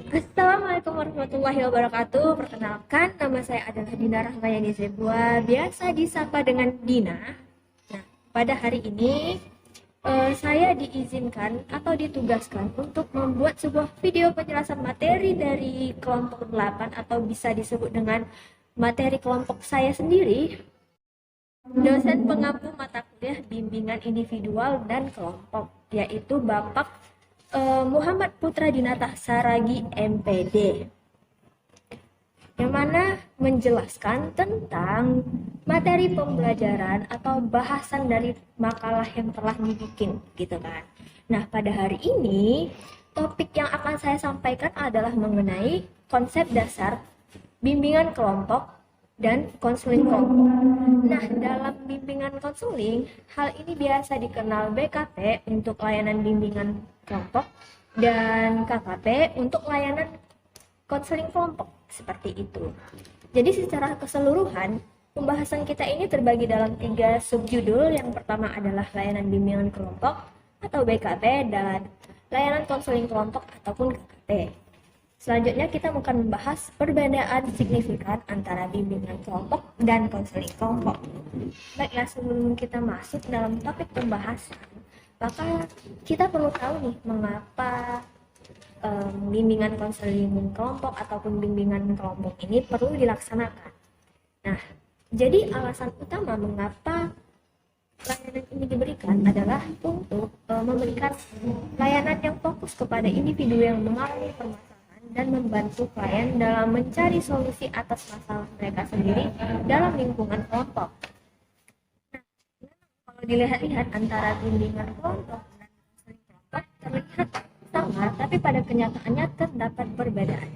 Assalamualaikum warahmatullahi wabarakatuh. Perkenalkan, nama saya adalah Dina Rahmayani Zebua, biasa disapa dengan Dina. Nah, pada hari ini saya diizinkan atau ditugaskan untuk membuat sebuah video penjelasan materi dari kelompok 8 atau bisa disebut dengan materi kelompok saya sendiri, dosen pengampu mata kuliah bimbingan individual dan kelompok, yaitu Bapak Muhammad Putra Dinata Saragi MPD, yang mana menjelaskan tentang materi pembelajaran atau bahasan dari makalah yang telah dibikin gitu kan. Nah, pada hari ini topik yang akan saya sampaikan adalah mengenai konsep dasar bimbingan kelompok dan konseling kelompok. Nah, dalam bimbingan konseling, hal ini biasa dikenal BKP untuk layanan bimbingan kelompok dan KKP untuk layanan konseling kelompok, seperti itu. Jadi secara keseluruhan, pembahasan kita ini terbagi dalam 3 subjudul. Yang pertama adalah layanan bimbingan kelompok atau BKP dan layanan konseling kelompok ataupun KKP. Selanjutnya kita akan membahas perbedaan signifikan antara bimbingan kelompok dan konseling kelompok. Baiklah, sebelum kita masuk dalam topik pembahasan, maka kita perlu tahu nih mengapa bimbingan konseling kelompok ataupun bimbingan kelompok ini perlu dilaksanakan. Nah, jadi alasan utama mengapa layanan ini diberikan adalah untuk memberikan layanan yang fokus kepada individu yang mengalami permasalahan dan membantu klien dalam mencari solusi atas masalah mereka sendiri dalam lingkungan kelompok. Nah, kalau dilihat-lihat antara bimbingan kelompok dan konseling kelompok terlihat sama, tapi pada kenyataannya terdapat perbedaan.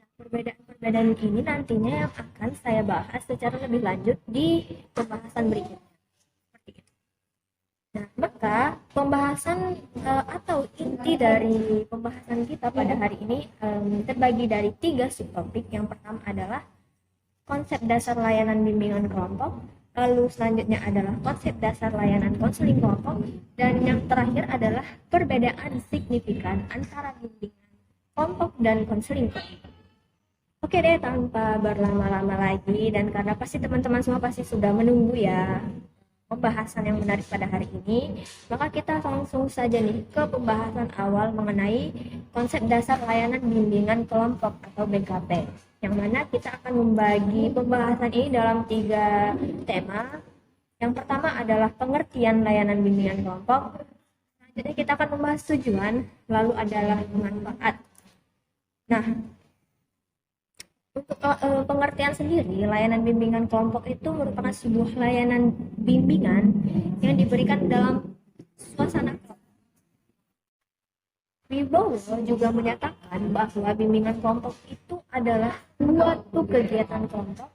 Nah, perbedaan ini nantinya yang akan saya bahas secara lebih lanjut di pembahasan berikutnya. Nah, maka pembahasan atau inti dari pembahasan kita pada hari ini terbagi dari 3 subtopik. Yang pertama adalah konsep dasar layanan bimbingan kelompok, lalu selanjutnya adalah konsep dasar layanan konseling kelompok, dan yang terakhir adalah perbedaan signifikan antara bimbingan kelompok dan konseling kelompok. Oke deh, tanpa berlama-lama lagi, dan karena pasti teman-teman semua pasti sudah menunggu ya pembahasan yang menarik pada hari ini, maka kita langsung saja nih ke pembahasan awal mengenai konsep dasar layanan bimbingan kelompok atau BKP, yang mana kita akan membagi pembahasan ini dalam 3 tema. Yang pertama adalah pengertian layanan bimbingan kelompok, selanjutnya kita akan membahas tujuan, lalu adalah manfaat. Nah, untuk pengertian sendiri, layanan bimbingan kelompok itu merupakan sebuah layanan bimbingan yang diberikan dalam suasana kelompok. Wibowo juga menyatakan bahwa bimbingan kelompok itu adalah suatu kegiatan kelompok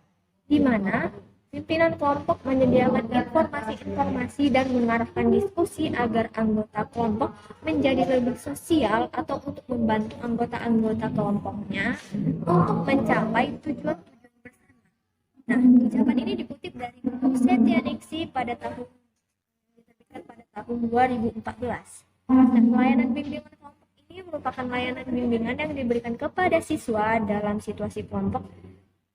di mana pimpinan kelompok menyediakan informasi-informasi dan mengarahkan diskusi agar anggota kelompok menjadi lebih sosial atau untuk membantu anggota-anggota kelompoknya untuk mencapai tujuan-tujuan bersama. Nah, ucapan ini dikutip dari buku Setianingsih pada tahun 2014. Nah, layanan bimbingan kelompok ini merupakan layanan bimbingan yang diberikan kepada siswa dalam situasi kelompok.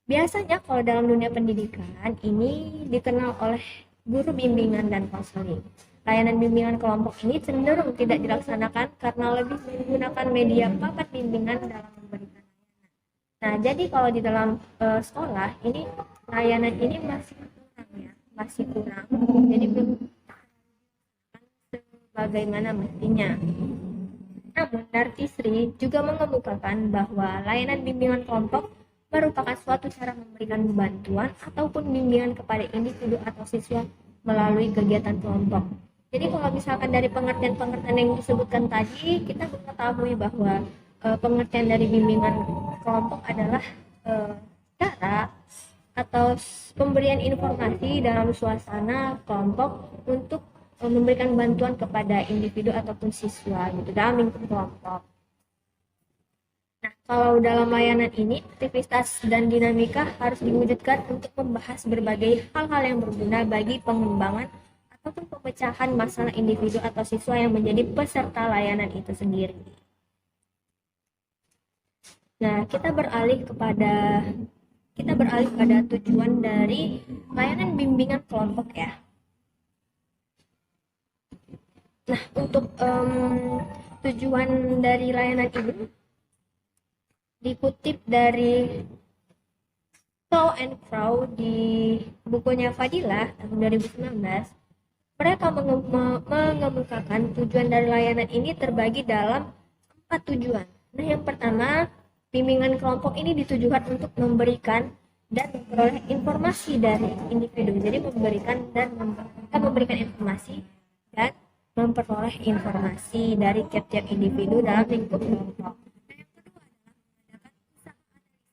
Biasanya kalau dalam dunia pendidikan ini dikenal oleh guru bimbingan dan konseling. Layanan bimbingan kelompok ini cenderung tidak dilaksanakan karena lebih menggunakan media papan bimbingan dalam memberikan layanan. Nah, jadi kalau di dalam sekolah ini layanan ini masih kurang ya, masih kurang. Jadi belum sebagaimana mestinya. Namun, Dartisri juga mengemukakan bahwa layanan bimbingan kelompok merupakan suatu cara memberikan bantuan ataupun bimbingan kepada individu atau siswa melalui kegiatan kelompok. Jadi kalau misalkan dari pengertian-pengertian yang disebutkan tadi, kita mengetahui bahwa pengertian dari bimbingan kelompok adalah cara atau pemberian informasi dalam suasana kelompok untuk memberikan bantuan kepada individu ataupun siswa gitu dalam lingkup kelompok. Nah, kalau dalam layanan ini, aktivitas dan dinamika harus diwujudkan untuk membahas berbagai hal-hal yang berguna bagi pengembangan ataupun pemecahan masalah individu atau siswa yang menjadi peserta layanan itu sendiri. Nah, kita beralih pada tujuan dari layanan bimbingan kelompok ya. Nah, untuk tujuan dari layanan ini dikutip dari Crow and Crow di bukunya Fadilah tahun 2019. Mereka mengemukakan tujuan dari layanan ini terbagi dalam 4 tujuan. Nah, yang pertama, bimbingan kelompok ini ditujukan untuk memberikan dan memperoleh informasi dari individu. Jadi memberikan informasi dan memperoleh informasi dari tiap-tiap individu dalam lingkup kelompok. Nah, yang kedua adalah mengadakan usaha analisa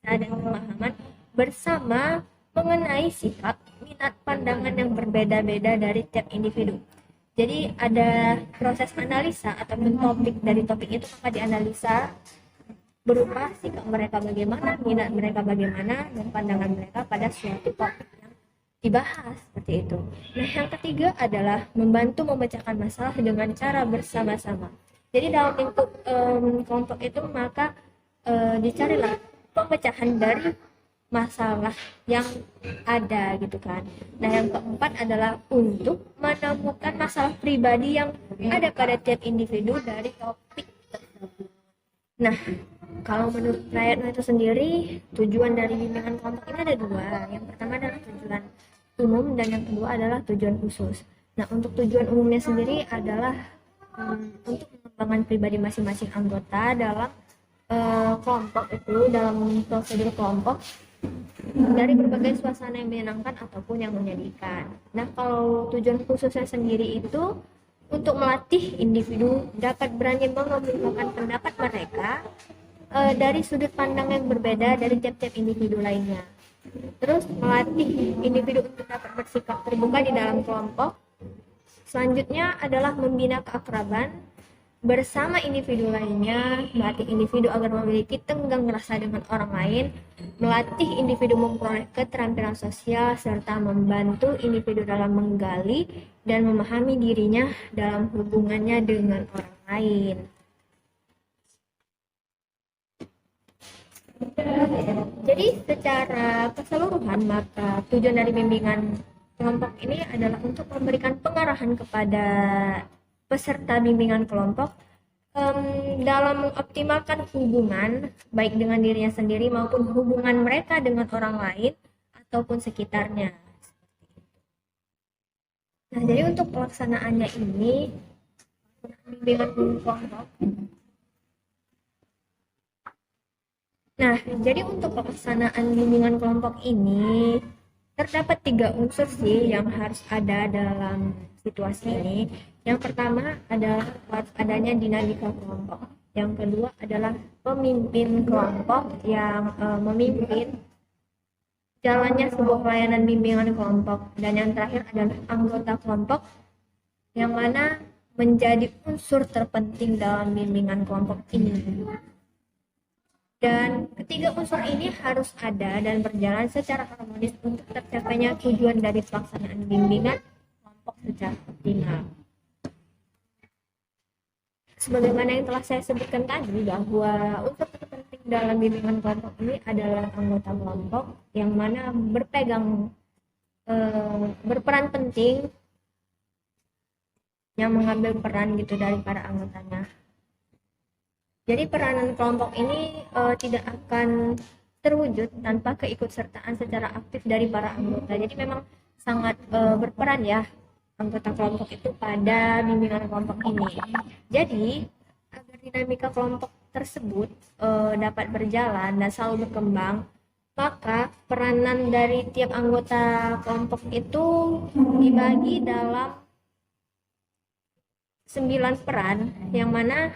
dan pemahaman bersama mengenai sikap, minat, pandangan yang berbeda-beda dari tiap individu. Jadi ada proses analisa ataupun topik, dari topik itu maka dianalisa berupa sikap mereka bagaimana, minat mereka bagaimana, dan pandangan mereka pada suatu topik yang dibahas, seperti itu. Nah, yang ketiga adalah membantu memecahkan masalah dengan cara bersama-sama. Jadi dalam lingkup kelompok itu maka dicarilah pemecahan dari masalah yang ada gitu kan. Nah, yang keempat adalah untuk menemukan masalah pribadi yang ada pada tiap individu dari topik tersebut. Nah, kalau menurut Prayatno itu sendiri, tujuan dari bimbingan kelompok ini ada dua. Yang pertama adalah tujuan umum dan yang kedua adalah tujuan khusus. Nah, untuk tujuan umumnya sendiri adalah untuk mengembangkan pribadi masing-masing anggota dalam kelompok itu, dalam prosedur kelompok, dari berbagai suasana yang menyenangkan ataupun yang menyedihkan. Nah, kalau tujuan khususnya sendiri itu untuk melatih individu dapat berani mengemukakan pendapat mereka dari sudut pandang yang berbeda dari tiap-tiap individu lainnya. Terus melatih individu untuk dapat bersikap terbuka di dalam kelompok. Selanjutnya adalah membina keakraban bersama individu lainnya, melatih individu agar memiliki tenggang rasa dengan orang lain, melatih individu memperoleh keterampilan sosial, serta membantu individu dalam menggali dan memahami dirinya dalam hubungannya dengan orang lain. Jadi secara keseluruhan maka tujuan dari bimbingan kelompok ini adalah untuk memberikan pengarahan kepada peserta bimbingan kelompok dalam mengoptimalkan hubungan baik dengan dirinya sendiri maupun hubungan mereka dengan orang lain ataupun sekitarnya. Nah, jadi untuk pelaksanaannya ini bimbingan kelompok. Nah, jadi untuk pelaksanaan bimbingan kelompok ini terdapat 3 unsur sih yang harus ada dalam situasi ini. Yang pertama adalah harus adanya dinamika kelompok. Yang kedua adalah pemimpin kelompok yang memimpin jalannya sebuah layanan bimbingan kelompok. Dan yang terakhir adalah anggota kelompok yang mana menjadi unsur terpenting dalam bimbingan kelompok ini. Dan ketiga unsur ini harus ada dan berjalan secara harmonis untuk tercapainya tujuan dari pelaksanaan bimbingan kelompok secara optimal. Sebagaimana yang telah saya sebutkan tadi, bahwa unsur terpenting dalam bimbingan kelompok ini adalah anggota kelompok yang mana berperan penting, yang mengambil peran gitu dari para anggotanya. Jadi peranan kelompok ini tidak akan terwujud tanpa keikutsertaan secara aktif dari para anggota. Jadi memang sangat berperan ya anggota kelompok itu pada bimbingan kelompok ini. Jadi agar dinamika kelompok tersebut dapat berjalan dan selalu berkembang, maka peranan dari tiap anggota kelompok itu dibagi dalam 9 peran, yang mana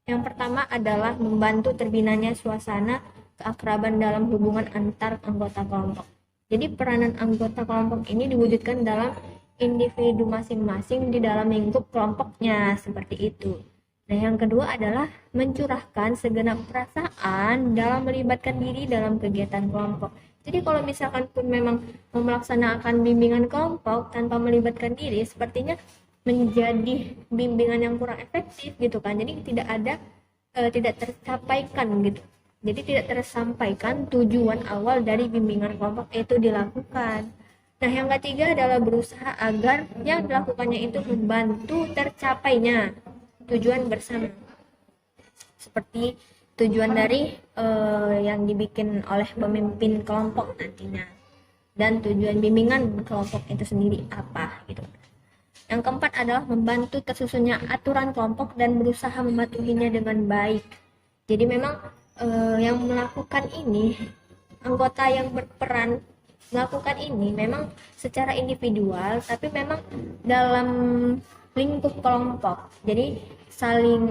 yang pertama adalah membantu terbinanya suasana keakraban dalam hubungan antar anggota kelompok. Jadi peranan anggota kelompok ini diwujudkan dalam individu masing-masing di dalam lingkup kelompoknya, seperti itu. Nah, yang kedua adalah mencurahkan segenap perasaan dalam melibatkan diri dalam kegiatan kelompok. Jadi kalau misalkan pun memang melaksanakan bimbingan kelompok tanpa melibatkan diri, sepertinya menjadi bimbingan yang kurang efektif gitu kan. Jadi tidak tercapaikan gitu Jadi tidak tersampaikan tujuan awal dari bimbingan kelompok itu dilakukan. Nah, yang ketiga adalah berusaha agar yang dilakukannya itu membantu tercapainya tujuan bersama. Seperti tujuan dari yang dibikin oleh pemimpin kelompok nantinya. Dan tujuan bimbingan kelompok itu sendiri apa gitu. Yang keempat adalah membantu tersusunnya aturan kelompok dan berusaha mematuhinya dengan baik. Jadi memang yang melakukan ini, anggota yang berperan melakukan ini memang secara individual, tapi memang dalam lingkup kelompok. Jadi saling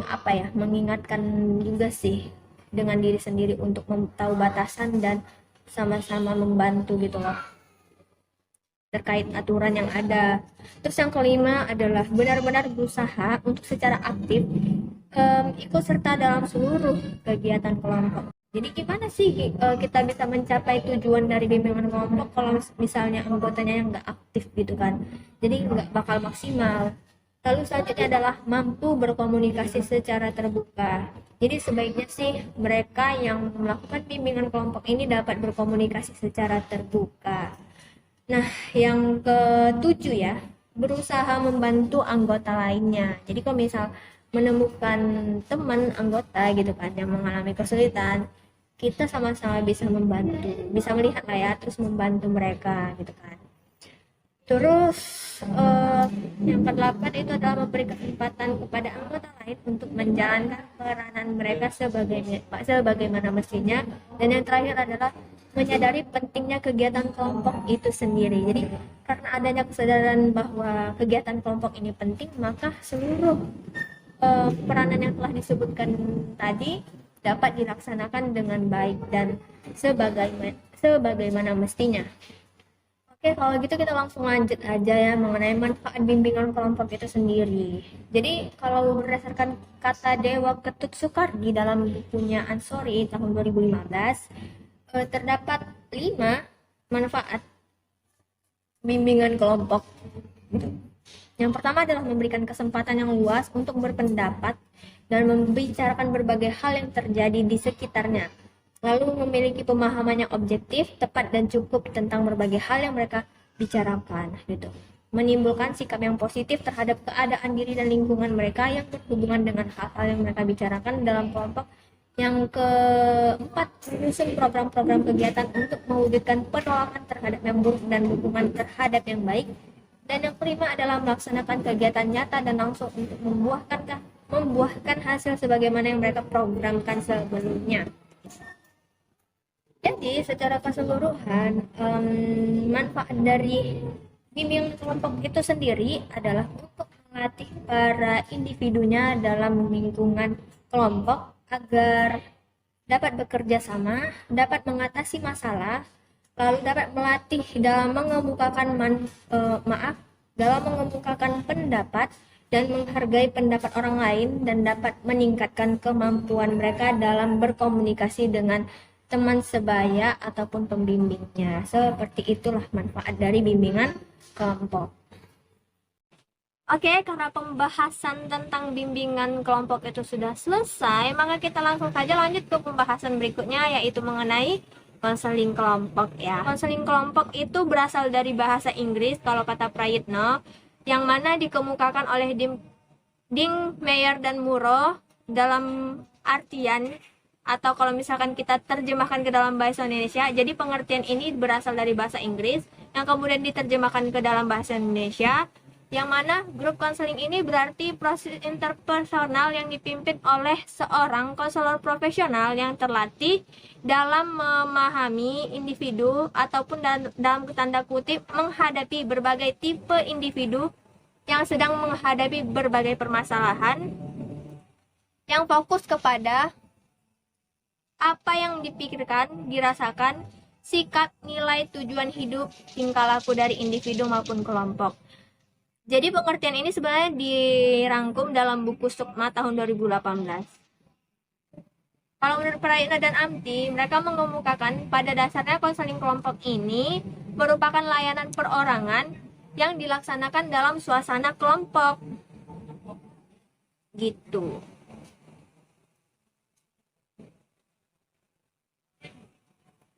mengingatkan juga sih dengan diri sendiri untuk tahu batasan dan sama-sama membantu gitu loh terkait aturan yang ada. Terus yang kelima adalah benar-benar berusaha untuk secara aktif ikut serta dalam seluruh kegiatan kelompok. Jadi gimana sih kita bisa mencapai tujuan dari bimbingan kelompok kalau misalnya anggotanya yang nggak aktif gitu kan? Jadi nggak bakal maksimal. Lalu selanjutnya adalah mampu berkomunikasi secara terbuka. Jadi sebaiknya sih mereka yang melakukan bimbingan kelompok ini dapat berkomunikasi secara terbuka. Nah, yang ketujuh ya, berusaha membantu anggota lainnya. Jadi kalau misal menemukan teman anggota gitu kan yang mengalami kesulitan, kita sama-sama bisa membantu, bisa melihat lah ya, terus membantu mereka gitu kan. Terus yang kedelapan itu adalah memberi kesempatan kepada anggota lain untuk menjalankan peranan mereka sebagaimana mestinya. Dan yang terakhir adalah menyadari pentingnya kegiatan kelompok itu sendiri. Jadi karena adanya kesadaran bahwa kegiatan kelompok ini penting, maka seluruh peranan yang telah disebutkan tadi dapat dilaksanakan dengan baik dan sebagaimana mestinya. Oke, kalau gitu kita langsung lanjut aja ya mengenai manfaat bimbingan kelompok itu sendiri. Jadi kalau berdasarkan kata Dewa Ketut Soekardi dalam bukunya Ansori tahun 2015, terdapat 5 manfaat bimbingan kelompok. Gitu. Yang pertama adalah memberikan kesempatan yang luas untuk berpendapat dan membicarakan berbagai hal yang terjadi di sekitarnya. Lalu memiliki pemahaman yang objektif, tepat dan cukup tentang berbagai hal yang mereka bicarakan gitu. Menimbulkan sikap yang positif terhadap keadaan diri dan lingkungan mereka yang berhubungan dengan hal-hal yang mereka bicarakan dalam kelompok. Yang keempat, menyusun program-program kegiatan untuk mewujudkan penolakan terhadap yang buruk dan dukungan terhadap yang baik. Dan yang kelima adalah melaksanakan kegiatan nyata dan langsung untuk membuahkan hasil sebagaimana yang mereka programkan sebelumnya. Jadi secara keseluruhan manfaat dari bimbingan kelompok itu sendiri adalah untuk melatih para individunya dalam lingkungan kelompok agar dapat bekerja sama, dapat mengatasi masalah, lalu dapat melatih dalam mengemukakan pendapat dan menghargai pendapat orang lain, dan dapat meningkatkan kemampuan mereka dalam berkomunikasi dengan teman sebaya ataupun pembimbingnya. Seperti itulah manfaat dari bimbingan kelompok. Oke, karena pembahasan tentang bimbingan kelompok itu sudah selesai, maka kita langsung saja lanjut ke pembahasan berikutnya, yaitu mengenai konseling kelompok ya. Konseling kelompok itu berasal dari bahasa Inggris kalau kata Prayitno, yang mana dikemukakan oleh Ding, Meyer, dan Muro dalam artian, atau kalau misalkan kita terjemahkan ke dalam bahasa Indonesia, jadi pengertian ini berasal dari bahasa Inggris yang kemudian diterjemahkan ke dalam bahasa Indonesia, yang mana grup konseling ini berarti proses interpersonal yang dipimpin oleh seorang konselor profesional yang terlatih dalam memahami individu ataupun dalam tanda kutip menghadapi berbagai tipe individu yang sedang menghadapi berbagai permasalahan, yang fokus kepada apa yang dipikirkan, dirasakan, sikap, nilai, tujuan hidup, tingkah laku dari individu maupun kelompok. Jadi pengertian ini sebenarnya dirangkum dalam buku Sukma tahun 2018. Kalau menurut Prayitna dan Amti, mereka mengemukakan pada dasarnya konseling kelompok ini merupakan layanan perorangan yang dilaksanakan dalam suasana kelompok. Gitu.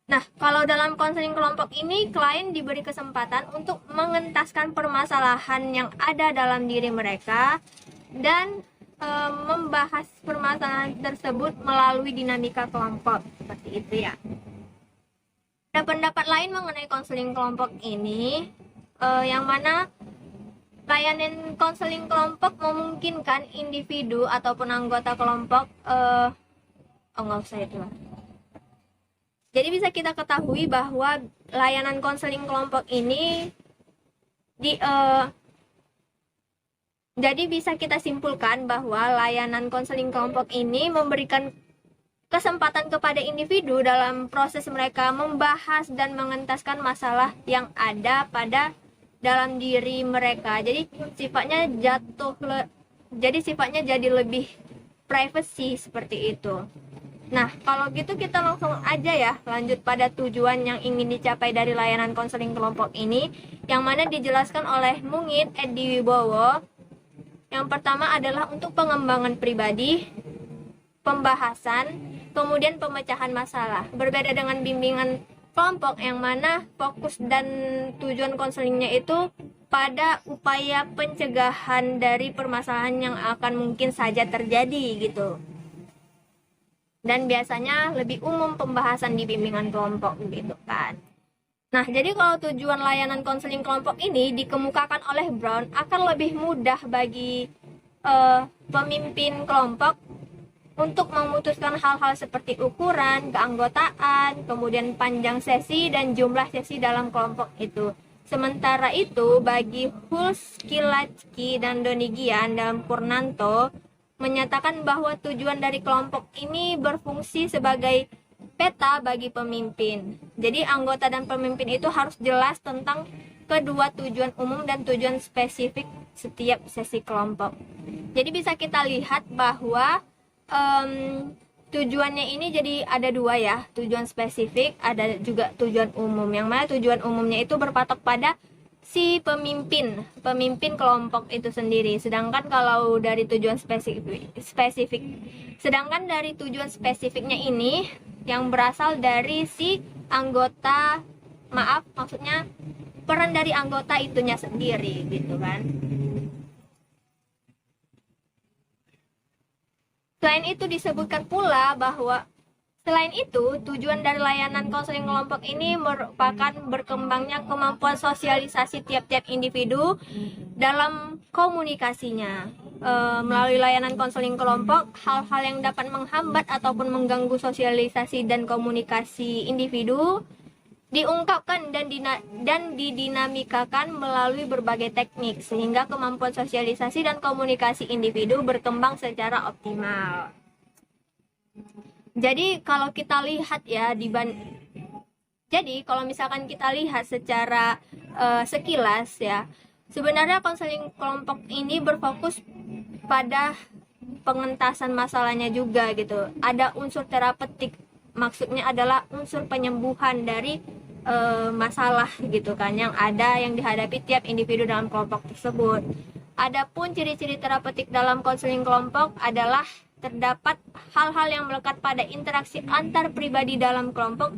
Nah, kalau dalam konseling kelompok ini, klien diberi kesempatan untuk mengentaskan permasalahan yang ada dalam diri mereka dan membahas permasalahan tersebut melalui dinamika kelompok, seperti itu ya. Ada pendapat lain mengenai konseling kelompok ini, yang mana layanan konseling kelompok memungkinkan individu ataupun anggota kelompok, nggak usah itu lah. Jadi bisa kita ketahui bahwa layanan konseling kelompok ini jadi bisa kita simpulkan bahwa layanan konseling kelompok ini memberikan kesempatan kepada individu dalam proses mereka membahas dan mengentaskan masalah yang ada pada dalam diri mereka. Jadi sifatnya jadi lebih privacy seperti itu. Nah, kalau gitu kita langsung aja ya lanjut pada tujuan yang ingin dicapai dari layanan konseling kelompok ini, yang mana dijelaskan oleh Mungit Edi Wibowo. Yang pertama adalah untuk pengembangan pribadi, pembahasan, kemudian pemecahan masalah. Berbeda dengan bimbingan kelompok yang mana fokus dan tujuan konselingnya itu pada upaya pencegahan dari permasalahan yang akan mungkin saja terjadi gitu. Dan biasanya lebih umum pembahasan di bimbingan kelompok gitu kan. Nah, jadi kalau tujuan layanan konseling kelompok ini dikemukakan oleh Brown akan lebih mudah bagi pemimpin kelompok untuk memutuskan hal-hal seperti ukuran, keanggotaan, kemudian panjang sesi dan jumlah sesi dalam kelompok itu. Sementara itu, bagi Hulse, Kilatsky, dan Donigian dalam Purnanto menyatakan bahwa tujuan dari kelompok ini berfungsi sebagai peta bagi pemimpin. Jadi anggota dan pemimpin itu harus jelas tentang kedua tujuan umum dan tujuan spesifik setiap sesi kelompok. Jadi bisa kita lihat bahwa tujuannya ini jadi ada dua ya, tujuan spesifik, ada juga tujuan umum. Yang mana tujuan umumnya itu berpatok pada si pemimpin kelompok itu sendiri. Sedangkan kalau dari tujuan sedangkan dari tujuan spesifiknya ini yang berasal dari si anggota, maksudnya peran dari anggota itunya sendiri gitu kan. Selain itu disebutkan pula bahwa selain itu tujuan dari layanan konseling kelompok ini merupakan berkembangnya kemampuan sosialisasi tiap-tiap individu dalam komunikasinya. Melalui layanan konseling kelompok, hal-hal yang dapat menghambat ataupun mengganggu sosialisasi dan komunikasi individu diungkapkan dan didinamikakan melalui berbagai teknik sehingga kemampuan sosialisasi dan komunikasi individu berkembang secara optimal. Jadi kalau kita lihat ya jadi kalau misalkan kita lihat secara sekilas ya, sebenarnya konseling kelompok ini berfokus pada pengentasan masalahnya juga gitu. Ada unsur terapeutik, maksudnya adalah unsur penyembuhan dari masalah gitu kan yang ada yang dihadapi tiap individu dalam kelompok tersebut. Adapun ciri-ciri terapeutik dalam konseling kelompok adalah terdapat hal-hal yang melekat pada interaksi antar pribadi dalam kelompok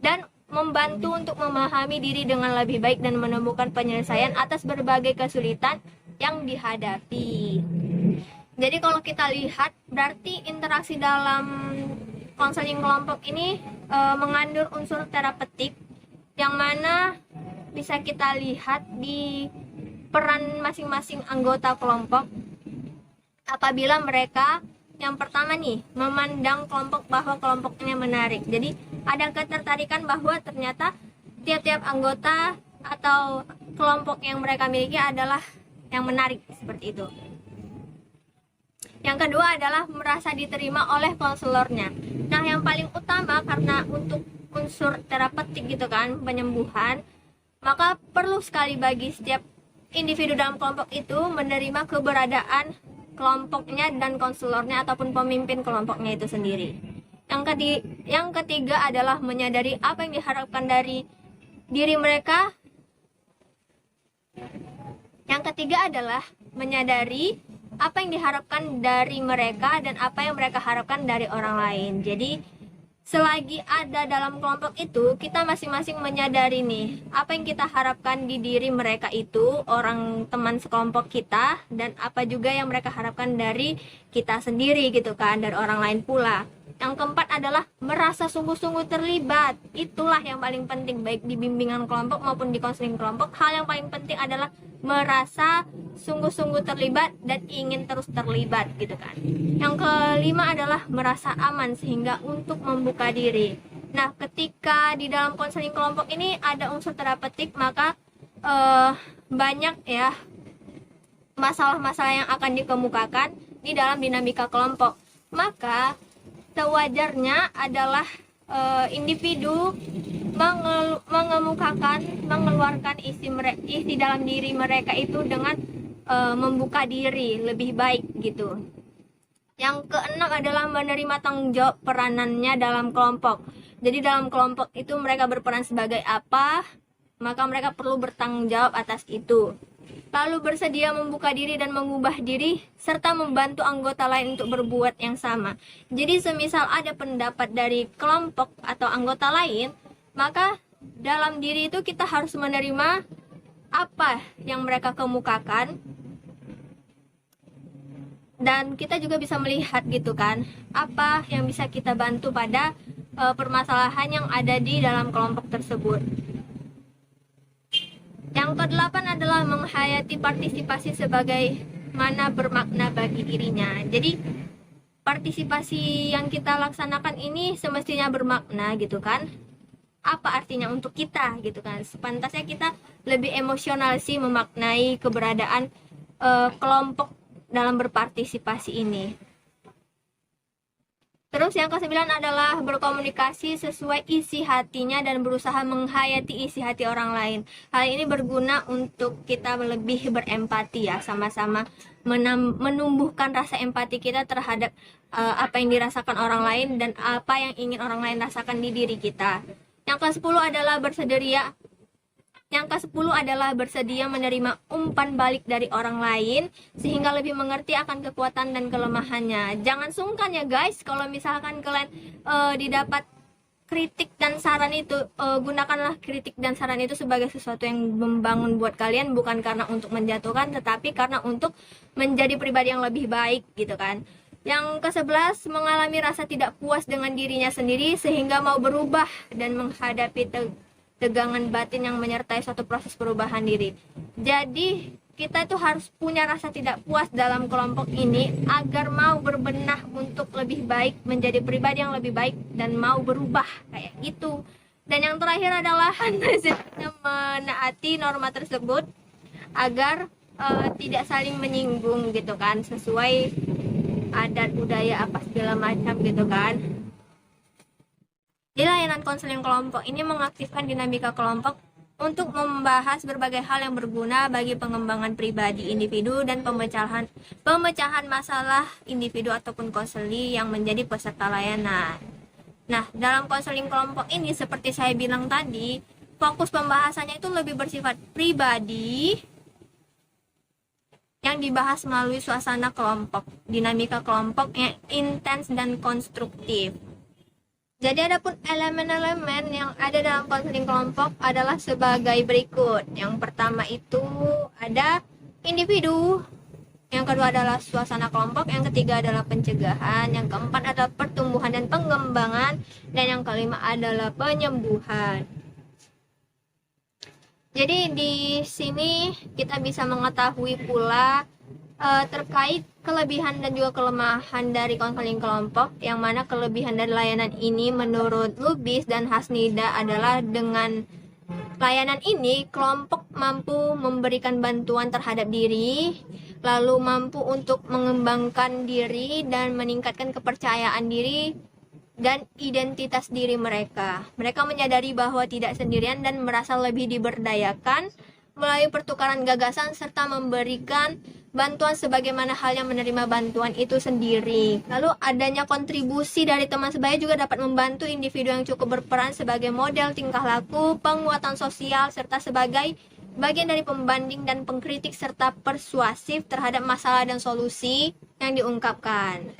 dan membantu untuk memahami diri dengan lebih baik dan menemukan penyelesaian atas berbagai kesulitan yang dihadapi. Jadi kalau kita lihat berarti interaksi dalam konseling kelompok ini mengandung unsur terapeutik yang mana bisa kita lihat di peran masing-masing anggota kelompok apabila mereka yang pertama nih memandang kelompok bahwa kelompoknya menarik. Jadi ada ketertarikan bahwa ternyata tiap-tiap anggota atau kelompok yang mereka miliki adalah yang menarik seperti itu. Yang kedua adalah merasa diterima oleh konselornya. Nah, yang paling utama karena untuk unsur terapeutik gitu kan, penyembuhan, maka perlu sekali bagi setiap individu dalam kelompok itu menerima keberadaan kelompoknya dan konselornya ataupun pemimpin kelompoknya itu sendiri. Yang ketiga adalah menyadari apa yang diharapkan dari diri mereka. Yang ketiga adalah menyadari apa yang diharapkan dari mereka dan apa yang mereka harapkan dari orang lain. Jadi selagi ada dalam kelompok itu, kita masing-masing menyadari nih, apa yang kita harapkan di diri mereka itu, orang teman sekelompok kita, dan apa juga yang mereka harapkan dari kita sendiri gitu kan, dari orang lain pula. Yang keempat adalah merasa sungguh-sungguh terlibat. Itulah yang paling penting, baik di bimbingan kelompok maupun di konseling kelompok. Hal yang paling penting adalah merasa sungguh-sungguh terlibat dan ingin terus terlibat gitu kan. Yang kelima adalah merasa aman sehingga untuk membuka diri. Nah, ketika di dalam konseling kelompok ini ada unsur terapeutik, maka banyak ya masalah-masalah yang akan dikemukakan di dalam dinamika kelompok. Maka sewajarnya adalah individu mengeluarkan isi dalam diri mereka itu dengan membuka diri lebih baik gitu. Yang keenam adalah menerima tanggung jawab peranannya dalam kelompok. Jadi dalam kelompok itu mereka berperan sebagai apa, maka mereka perlu bertanggung jawab atas itu. Lalu bersedia membuka diri dan mengubah diri, serta membantu anggota lain untuk berbuat yang sama. Jadi semisal ada pendapat dari kelompok atau anggota lain, maka dalam diri itu kita harus menerima apa yang mereka kemukakan, dan kita juga bisa melihat gitu kan, apa yang bisa kita bantu pada permasalahan yang ada di dalam kelompok tersebut. Yang kedelapan adalah menghayati partisipasi sebagai mana bermakna bagi dirinya. Jadi partisipasi yang kita laksanakan ini semestinya bermakna gitu kan. Apa artinya untuk kita gitu kan. Sepantasnya kita lebih emosional sih memaknai keberadaan kelompok dalam berpartisipasi ini. Terus yang ke-9 adalah berkomunikasi sesuai isi hatinya dan berusaha menghayati isi hati orang lain. Hal ini berguna untuk kita lebih berempati ya, sama-sama menumbuhkan rasa empati kita terhadap apa yang dirasakan orang lain dan apa yang ingin orang lain rasakan di diri kita. Yang ke-10 adalah bersedia menerima umpan balik dari orang lain sehingga lebih mengerti akan kekuatan dan kelemahannya. Jangan sungkan ya guys, kalau misalkan kalian didapat kritik dan saran itu, gunakanlah kritik dan saran itu sebagai sesuatu yang membangun buat kalian, bukan karena untuk menjatuhkan, tetapi karena untuk menjadi pribadi yang lebih baik gitu kan. Yang ke-11, mengalami rasa tidak puas dengan dirinya sendiri sehingga mau berubah dan menghadapi tegangan batin yang menyertai suatu proses perubahan diri. Jadi kita itu harus punya rasa tidak puas dalam kelompok ini agar mau berbenah untuk lebih baik, menjadi pribadi yang lebih baik dan mau berubah kayak gitu. Dan yang terakhir adalah menaati norma tersebut agar tidak saling menyinggung gitu kan, sesuai adat budaya apa segala macam gitu kan. Di layanan konseling kelompok ini mengaktifkan dinamika kelompok untuk membahas berbagai hal yang berguna bagi pengembangan pribadi individu dan pemecahan masalah individu ataupun konseli yang menjadi peserta layanan. Nah, dalam konseling kelompok ini seperti saya bilang tadi, fokus pembahasannya itu lebih bersifat pribadi yang dibahas melalui suasana kelompok, dinamika kelompok yang intens dan konstruktif. Jadi adapun elemen-elemen yang ada dalam konseling kelompok adalah sebagai berikut. Yang pertama itu ada individu, yang kedua adalah suasana kelompok, yang ketiga adalah pencegahan, yang keempat adalah pertumbuhan dan pengembangan, dan yang kelima adalah penyembuhan. Jadi di sini kita bisa mengetahui pula terkait kelebihan dan juga kelemahan dari konseling kelompok, yang mana kelebihan dari layanan ini menurut Lubis dan Hasnida adalah dengan layanan ini kelompok mampu memberikan bantuan terhadap diri, lalu mampu untuk mengembangkan diri dan meningkatkan kepercayaan diri dan identitas diri mereka. Mereka menyadari bahwa tidak sendirian dan merasa lebih diberdayakan melalui pertukaran gagasan serta memberikan bantuan sebagaimana halnya menerima bantuan itu sendiri. Lalu adanya kontribusi dari teman sebaya juga dapat membantu individu yang cukup berperan sebagai model tingkah laku, penguatan sosial, serta sebagai bagian dari pembanding dan pengkritik serta persuasif terhadap masalah dan solusi yang diungkapkan.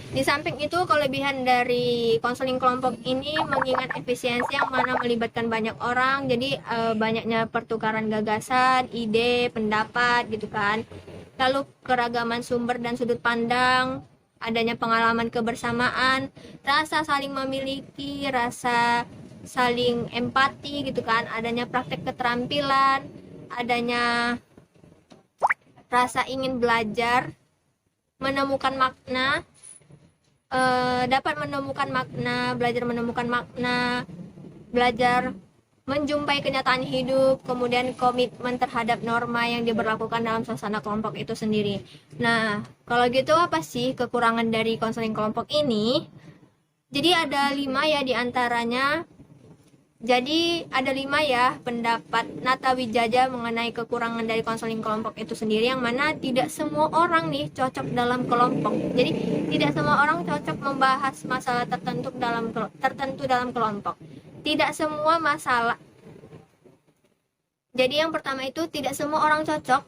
Di samping itu, kelebihan dari konseling kelompok ini mengingat efisiensi yang mana melibatkan banyak orang, jadi banyaknya pertukaran gagasan, ide, pendapat gitu kan. Lalu keragaman sumber dan sudut pandang, adanya pengalaman kebersamaan, rasa saling memiliki, rasa saling empati gitu kan, adanya praktek keterampilan, adanya rasa ingin belajar, menemukan makna, dapat menemukan makna, belajar menemukan makna, belajar menjumpai kenyataan hidup, kemudian komitmen terhadap norma yang diberlakukan dalam suasana kelompok itu sendiri. Nah, kalau gitu apa sih kekurangan dari konseling kelompok ini? Jadi ada 5 ya diantaranya. Jadi ada 5 ya pendapat Nata Wijaja mengenai kekurangan dari konseling kelompok itu sendiri, yang mana tidak semua orang nih cocok dalam kelompok. Jadi tidak semua orang cocok membahas masalah tertentu dalam kelompok. Tidak semua masalah. Jadi yang pertama itu tidak semua orang cocok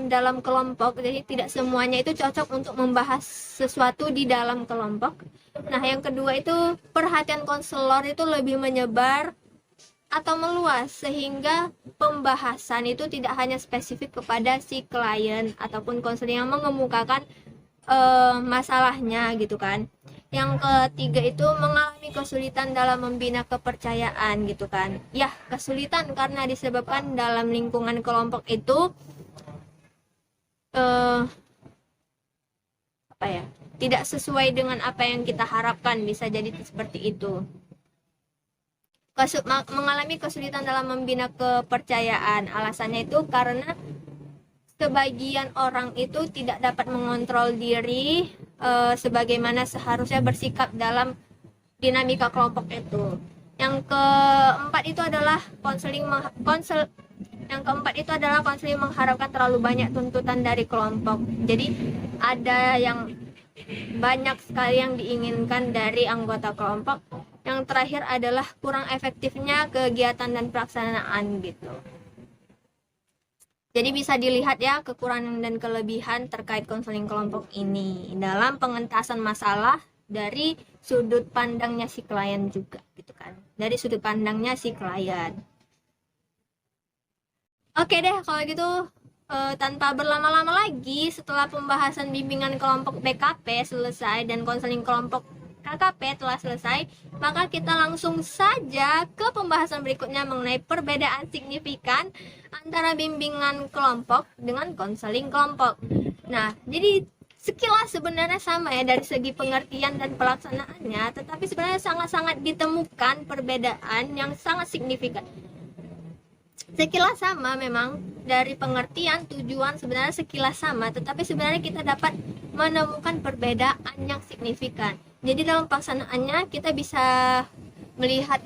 dalam kelompok. Jadi tidak semuanya itu cocok untuk membahas sesuatu di dalam kelompok. Nah, yang kedua itu perhatian konselor itu lebih menyebar atau meluas, sehingga pembahasan itu tidak hanya spesifik kepada si klien ataupun konselor yang mengemukakan masalahnya gitu kan. Yang ketiga itu mengalami kesulitan dalam membina kepercayaan gitu kan. Ya, kesulitan karena disebabkan dalam lingkungan kelompok itu tidak sesuai dengan apa yang kita harapkan, bisa jadi seperti itu. Mengalami kesulitan dalam membina kepercayaan, alasannya itu karena sebagian orang itu tidak dapat mengontrol diri sebagaimana seharusnya bersikap dalam dinamika kelompok itu. Yang keempat itu adalah konseling mengharapkan terlalu banyak tuntutan dari kelompok. Jadi ada yang banyak sekali yang diinginkan dari anggota kelompok. Yang terakhir adalah kurang efektifnya kegiatan dan pelaksanaan gitu. Jadi bisa dilihat ya kekurangan dan kelebihan terkait konseling kelompok ini dalam pengentasan masalah dari sudut pandangnya si klien juga gitu kan. Dari sudut pandangnya si klien. Oke deh, kalau gitu tanpa berlama-lama lagi, setelah pembahasan bimbingan kelompok BKP selesai dan konseling kelompok KKP telah selesai, maka kita langsung saja ke pembahasan berikutnya mengenai perbedaan signifikan antara bimbingan kelompok dengan konseling kelompok. Nah, jadi sekilas sebenarnya sama ya dari segi pengertian dan pelaksanaannya, tetapi sebenarnya sangat-sangat ditemukan perbedaan yang sangat signifikan. Sekilas sama memang, dari pengertian, tujuan sebenarnya sekilas sama, tetapi sebenarnya kita dapat menemukan perbedaan yang signifikan. Jadi dalam pelaksanaannya kita bisa melihat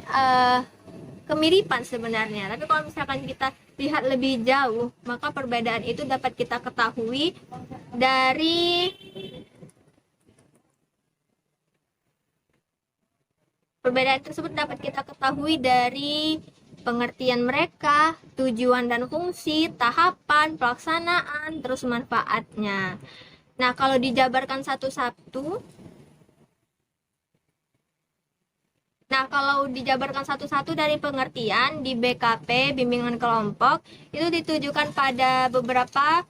kemiripan sebenarnya, tapi kalau misalkan kita lihat lebih jauh, maka perbedaan itu dapat kita ketahui dari pengertian mereka, tujuan dan fungsi, tahapan, pelaksanaan, terus manfaatnya. Nah, kalau dijabarkan satu-satu dari pengertian di BKP, bimbingan kelompok, itu ditujukan pada beberapa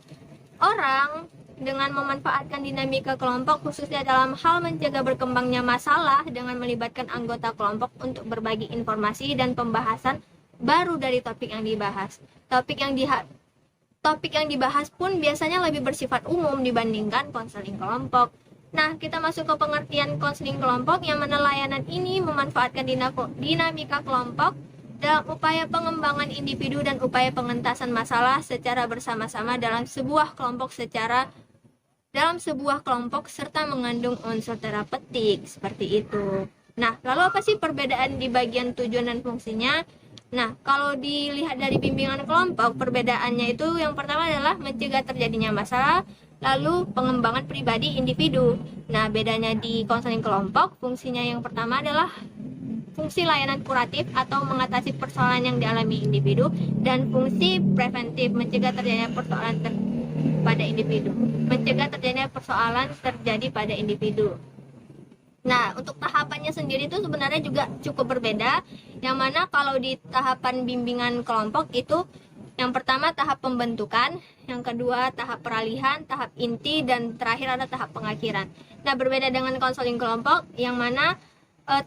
orang dengan memanfaatkan dinamika kelompok, khususnya dalam hal mencegah berkembangnya masalah dengan melibatkan anggota kelompok untuk berbagi informasi dan pembahasan baru dari topik yang dibahas. Topik yang dibahas pun biasanya lebih bersifat umum dibandingkan konseling kelompok. Nah, kita masuk ke pengertian konseling kelompok, yang mana layanan ini memanfaatkan dinamika kelompok dalam upaya pengembangan individu dan upaya pengentasan masalah secara bersama-sama dalam sebuah kelompok serta mengandung unsur terapeutik seperti itu. Nah, lalu apa sih perbedaan di bagian tujuan dan fungsinya? Nah, kalau dilihat dari bimbingan kelompok, perbedaannya itu yang pertama adalah mencegah terjadinya masalah, lalu pengembangan pribadi individu. Nah, bedanya di konseling kelompok, fungsinya yang pertama adalah fungsi layanan kuratif atau mengatasi persoalan yang dialami individu, dan fungsi preventif, mencegah terjadinya persoalan terjadi pada individu. Nah, untuk tahapannya sendiri itu sebenarnya juga cukup berbeda. Yang mana kalau di tahapan bimbingan kelompok itu yang pertama tahap pembentukan, yang kedua tahap peralihan, tahap inti, dan terakhir ada tahap pengakhiran. Nah, berbeda dengan konseling kelompok yang mana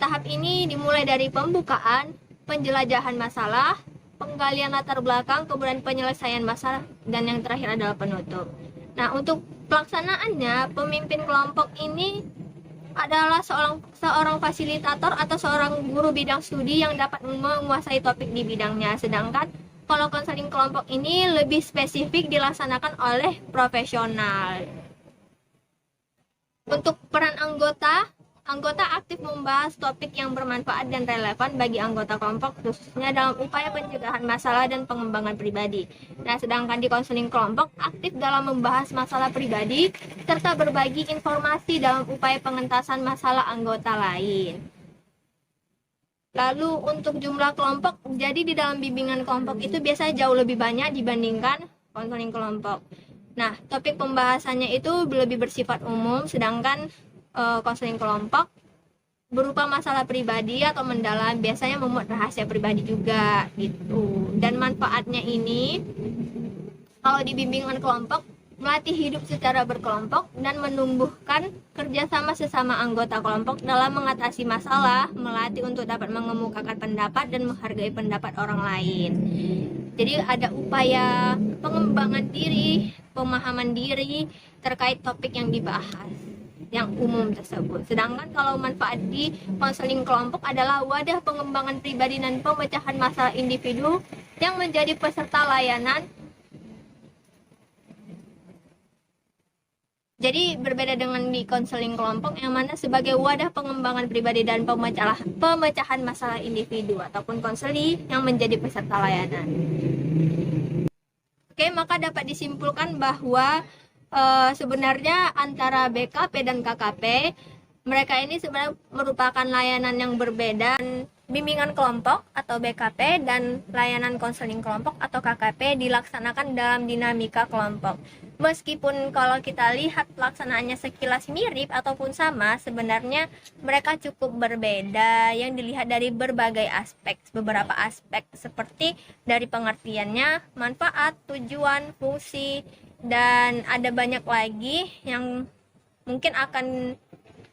tahap ini dimulai dari pembukaan, penjelajahan masalah, penggalian latar belakang, kemudian penyelesaian masalah, dan yang terakhir adalah penutup. Nah, untuk pelaksanaannya, pemimpin kelompok ini adalah seorang fasilitator atau seorang guru bidang studi yang dapat menguasai topik di bidangnya. Sedangkan kalau konseling kelompok ini lebih spesifik dilaksanakan oleh profesional. Untuk peran anggota, anggota aktif membahas topik yang bermanfaat dan relevan bagi anggota kelompok, khususnya dalam upaya pencegahan masalah dan pengembangan pribadi. Nah, sedangkan di konseling kelompok aktif dalam membahas masalah pribadi serta berbagi informasi dalam upaya pengentasan masalah anggota lain. Lalu untuk jumlah kelompok, jadi di dalam bimbingan kelompok itu biasanya jauh lebih banyak dibandingkan konseling kelompok. Nah, topik pembahasannya itu lebih bersifat umum, sedangkan konseling kelompok berupa masalah pribadi atau mendalam, biasanya memuat rahasia pribadi juga gitu. Dan manfaatnya ini kalau di bimbingan kelompok melatih hidup secara berkelompok dan menumbuhkan kerjasama sesama anggota kelompok dalam mengatasi masalah, melatih untuk dapat mengemukakan pendapat dan menghargai pendapat orang lain. Jadi ada upaya pengembangan diri, pemahaman diri terkait topik yang dibahas yang umum tersebut. Sedangkan kalau manfaat di konseling kelompok adalah wadah pengembangan pribadi dan pemecahan masalah individu yang menjadi peserta layanan. Jadi berbeda dengan di konseling kelompok yang mana sebagai wadah pengembangan pribadi dan pemecahan masalah individu ataupun konseli yang menjadi peserta layanan. Oke, maka dapat disimpulkan bahwa sebenarnya antara BKP dan KKP mereka ini sebenarnya merupakan layanan yang berbeda. Bimbingan kelompok atau BKP dan layanan konseling kelompok atau KKP dilaksanakan dalam dinamika kelompok. Meskipun kalau kita lihat pelaksanaannya sekilas mirip ataupun sama, sebenarnya mereka cukup berbeda yang dilihat dari berbagai aspek. Beberapa aspek seperti dari pengertiannya, manfaat, tujuan, fungsi, dan ada banyak lagi yang mungkin akan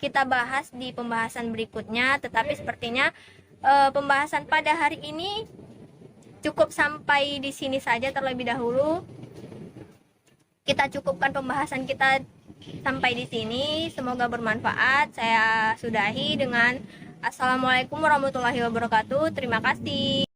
kita bahas di pembahasan berikutnya. Tetapi sepertinya pembahasan pada hari ini cukup sampai di sini saja terlebih dahulu. Kita cukupkan pembahasan kita sampai di sini. Semoga bermanfaat. Saya sudahi dengan Assalamualaikum warahmatullahi wabarakatuh. Terima kasih.